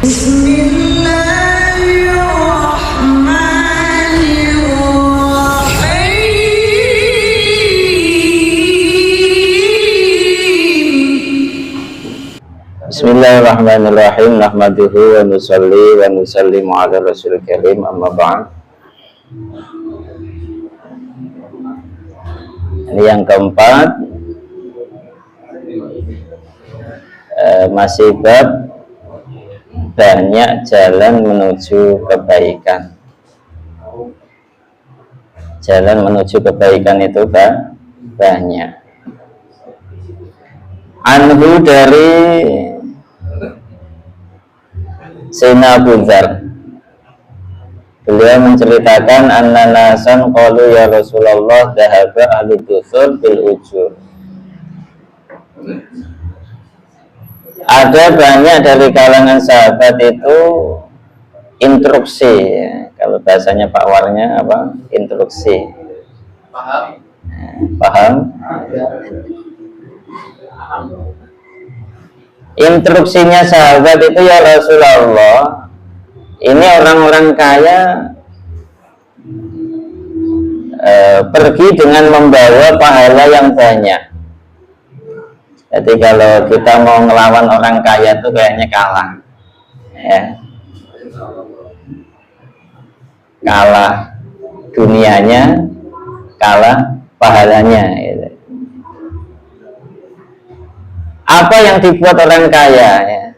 Bismillahirrahmanirrahim. Nahmaduhu wa nusalli wa nusallimu ala rasul karim, amma ba'd. Ini yang keempat, masih bab banyak jalan menuju kebaikan. Jalan menuju kebaikan itu banyak. Anhu dari Sayyidina Abu Dzar, beliau menceritakan anna nasan qalu ya Rasulullah dhahaba ahli dusur bil ujur. Ada banyak dari kalangan sahabat itu instruksi, ya. Kalau bahasanya Pak Warnya apa? Instruksi. Paham? Instruksinya sahabat itu, ya Rasulullah, ini orang-orang kaya pergi dengan membawa pahala yang banyak. Jadi kalau kita mau ngelawan orang kaya itu kayaknya kalah, ya. Kalah dunianya, kalah pahalanya, gitu. Apa yang dibuat orang kaya, ya?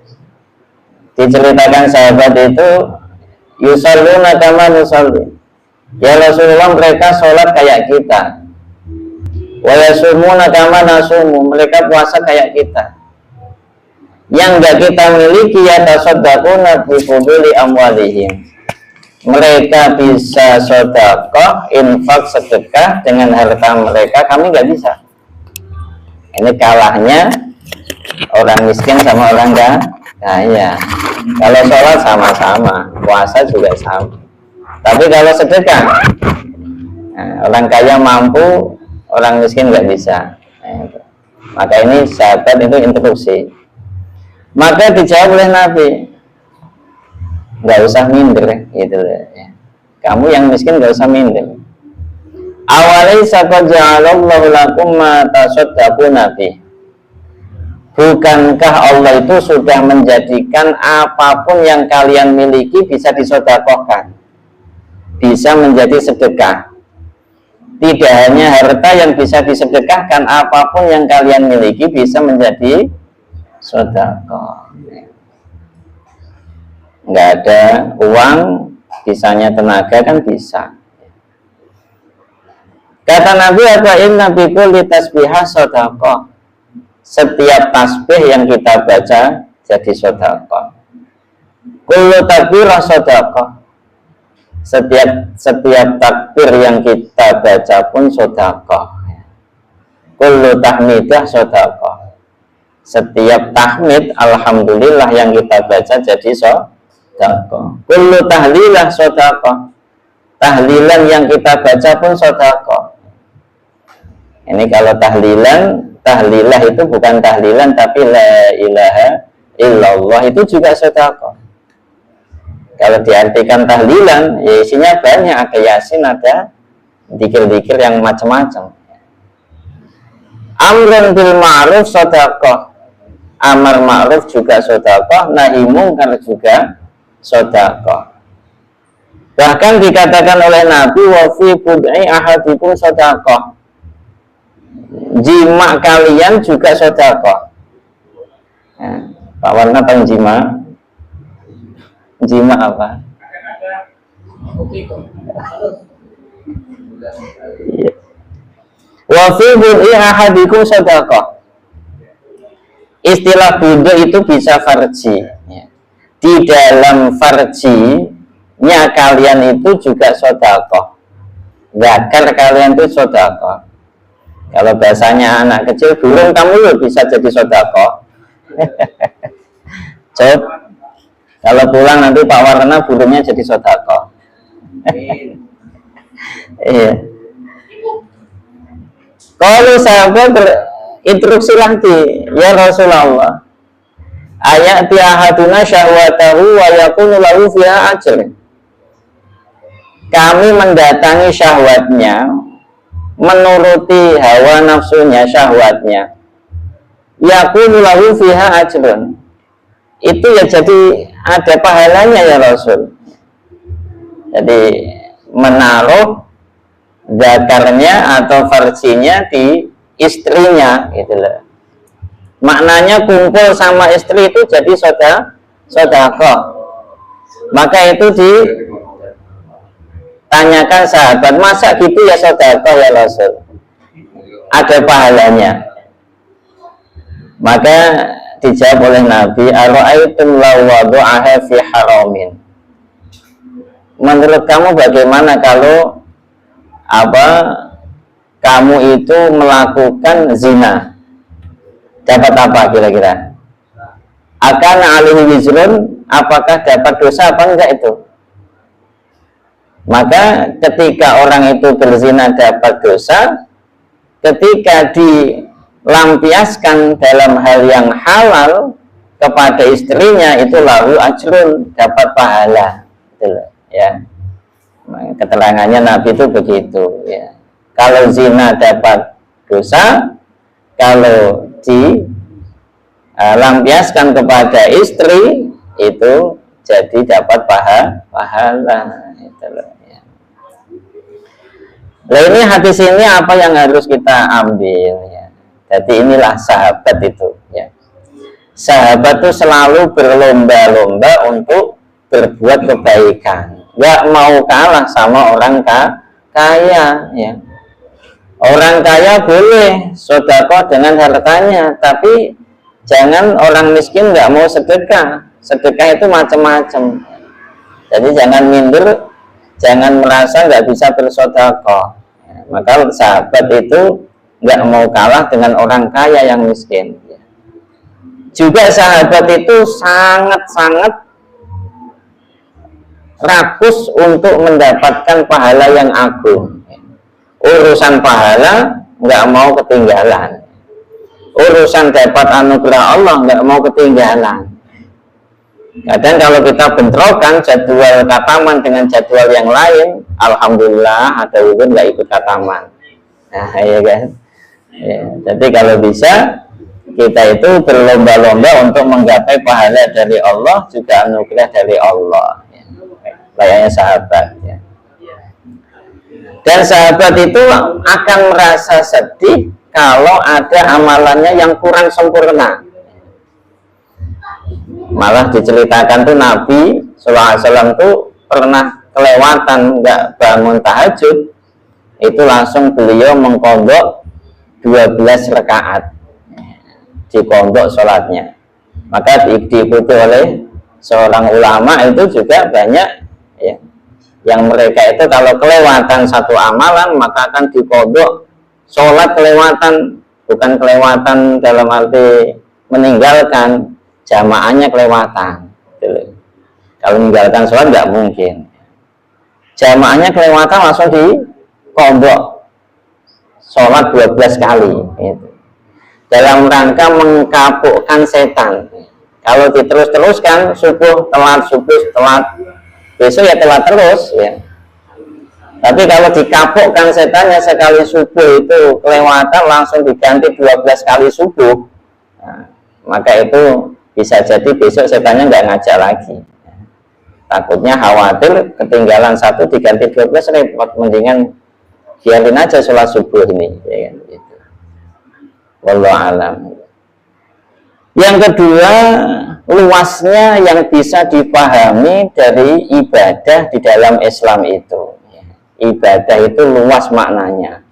Diceritakan sahabat itu, yusalluna kama nusalli. Ya Rasulullah, mereka sholat kayak kita. Wa yasumuna kama nasumu, mereka puasa kayak kita. Yang enggak kita miliki ya tasaddaquna bi fuduli amwalihim. Mereka bisa sedekah, infak, sedekah dengan harta mereka, kami nggak bisa. Ini kalahnya orang miskin sama orang kaya. Kalau sholat sama-sama, puasa juga sama. Tapi kalau sedekah, nah, orang kaya mampu, orang miskin nggak bisa. Nah, maka ini sahabat itu instruksi. Maka dijawab oleh Nabi, nggak usah minder, gitu ya. Kamu yang miskin nggak usah minder. Awalaysa qad ja'alallahu lakum ma tasaddaquna bih. Bukankah Allah itu sudah menjadikan apapun yang kalian miliki bisa disedekahkan, bisa menjadi sedekah. Tidak hanya harta yang bisa disedekahkan, apapun yang kalian miliki bisa menjadi sedekah. Nggak ada uang, bisanya tenaga kan bisa. Kata Nabi, apa inna bi kulli tasbihah sedekah. Setiap tasbih yang kita baca jadi sedekah. Kullu takbirah sedekah. Setiap takbir yang kita baca pun sedekah. Kullu tahmidah sedekah. Setiap tahmid alhamdulillah yang kita baca jadi sedekah. Kullu tahlilah sedekah. Tahlilan yang kita baca pun sedekah. Ini kalau tahlilah itu bukan tahlilan tapi la ilaha illallah, itu juga sedekah. Kalau diartikan tahlilan, ya isinya banyak, ada yasin, ada dzikir-dzikir yang macam-macam. Amrun bil ma'ruf sedekah. Amar ma'ruf juga sedekah, nahi mungkar juga sedekah. Bahkan dikatakan oleh Nabi, wa fi bud'i ahadikum sedekah. Jima kalian juga sedekah. Nah, Pak Warna tahu jima? Jima apa? Wa fi bud'i ahadikum sedekah. Istilah buduk itu bisa farji. Di dalam farjinya kalian itu juga sedekah. Zakar kalian itu sedekah. Kalau bahasanya anak kecil, burung kamu bisa jadi sedekah. Coba kalau pulang nanti Pak Warna burungnya jadi sedekah. Iya. Kalau sahabat berinstruksi lagi, ya Rasulullah, ayat ahaduna syahwatahu wa yakunu lahu fiha ajr. Kami mendatangi syahwatnya, menuruti hawa nafsunya, syahwatnya, yakunu lahu fiha ajrun. Itu ya jadi ada pahalanya ya Rasul. Jadi menaruh zakarnya atau farjinya di istrinya gitu loh. Maknanya kumpul sama istri itu jadi sedekah. Maka itu ditanyakan sahabat, masa gitu ya sedekah ya Rasul? Ada pahalanya. Maka dijawab oleh Nabi, ara'aitum law wada'aha fi haramin. Menurut kamu bagaimana kalau kamu itu melakukan zina? Dapat apa kira-kira? Akan alaihi wizrun, apakah dapat dosa apa enggak itu? Maka ketika orang itu berzina dapat dosa, ketika dilampiaskan dalam hal yang halal kepada istrinya itu lahu ajrun, dapat pahala. Gitu, ya. Keterangannya Nabi itu begitu, ya. Kalau zina dapat dosa, kalau dilampiaskan kepada istri itu jadi dapat pahala. Itu loh, ya. Nah, ini hadis ini apa yang harus kita ambil, ya. Jadi inilah sahabat itu, ya. Sahabat itu selalu berlomba-lomba untuk berbuat kebaikan, nggak mau kalah sama orang kaya, ya. Orang kaya boleh sedekah dengan hartanya, tapi jangan orang miskin nggak mau sedekah. Sedekah itu macam-macam. Jadi jangan minder, jangan merasa nggak bisa bersedekah. Maka sahabat itu nggak mau kalah dengan orang kaya yang miskin. Juga sahabat itu sangat-sangat rakus untuk mendapatkan pahala yang agung. Urusan pahala nggak mau ketinggalan, urusan dapat anugerah Allah nggak mau ketinggalan. Kadang kalau kita bentrokan jadwal kataman dengan jadwal yang lain, alhamdulillah ada juga nggak ikut kataman. Nah, ya kan. Ya, jadi kalau bisa kita itu berlomba-lomba untuk menggapai pahala dari Allah, juga anugerah dari Allah. Ya. Layaknya sahabat. Ya. Dan sahabat itu akan merasa sedih kalau ada amalannya yang kurang sempurna. Malah diceritakan tuh Nabi SAW tuh pernah kelewatan nggak bangun tahajud, itu langsung beliau mengkodok 12 rakaat, dikondok sholatnya. Maka diikuti oleh seorang ulama itu juga banyak, ya, yang mereka itu kalau kelewatan satu amalan maka akan dikodok sholat kelewatan, bukan kelewatan dalam arti meninggalkan, jamaahnya kelewatan. Kalau meninggalkan sholat nggak mungkin, jamaahnya kelewatan langsung dikodok sholat 12 kali gitu. Dalam rangka mengkapukkan setan. Kalau diterus-teruskan subuh telat, besok ya telat terus, ya. Tapi kalau dikapukkan setannya sekali subuh itu kelewatan langsung diganti 12 kali subuh, nah, maka itu bisa jadi besok setannya nggak ngajak lagi. Takutnya khawatir ketinggalan satu diganti 12 repot, mendingan biarin aja sholat subuh ini, ya kan, gitu. Wallahu a'lam. Yang kedua, luasnya yang bisa dipahami dari ibadah di dalam Islam itu. Ibadah itu luas maknanya.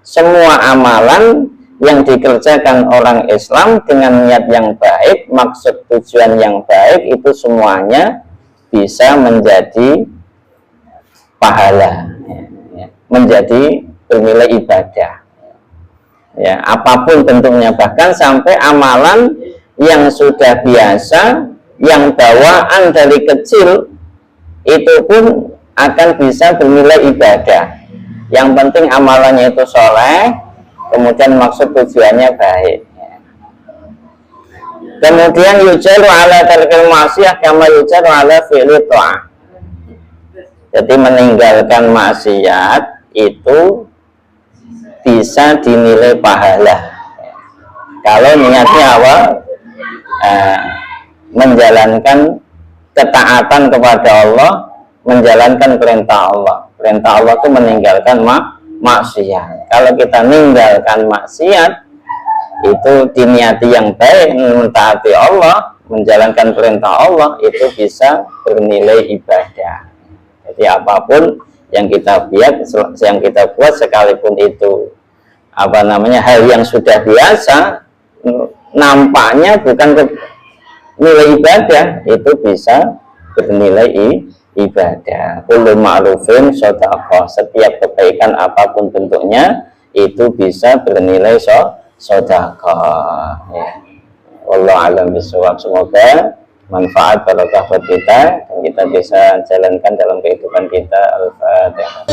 Semua amalan yang dikerjakan orang Islam dengan niat yang baik, maksud tujuan yang baik, itu semuanya bisa menjadi pahala, menjadi bernilai ibadah. Ya, apapun bentuknya, bahkan sampai amalan yang sudah biasa, yang bawaan dari kecil, itu pun akan bisa bernilai ibadah. Yang penting amalannya itu soleh, kemudian maksud tujuannya baik. Kemudian yujaru ala tarkil maksiyah kama yujaru ala fi'li ta'ah. Jadi meninggalkan maksiat itu bisa dinilai pahala kalau niatnya apa? Menjalankan ketaatan kepada Allah, menjalankan perintah Allah. Perintah Allah itu meninggalkan maksiat. Kalau kita meninggalkan maksiat itu diniati yang baik, mentaati Allah, menjalankan perintah Allah, itu bisa bernilai ibadah. Jadi apapun yang kita buat sekalipun itu hal yang sudah biasa, nampaknya bukan nilai ibadah, itu bisa bernilai ibadah. Kullu ma'rufin shadaqah. Setiap kebaikan apapun bentuknya itu bisa bernilai sedekah. Ya. Wallahu a'lam bishawab. Semoga manfaat barokah buat kita dan kita bisa jalankan dalam kehidupan kita. Al-Fatihah.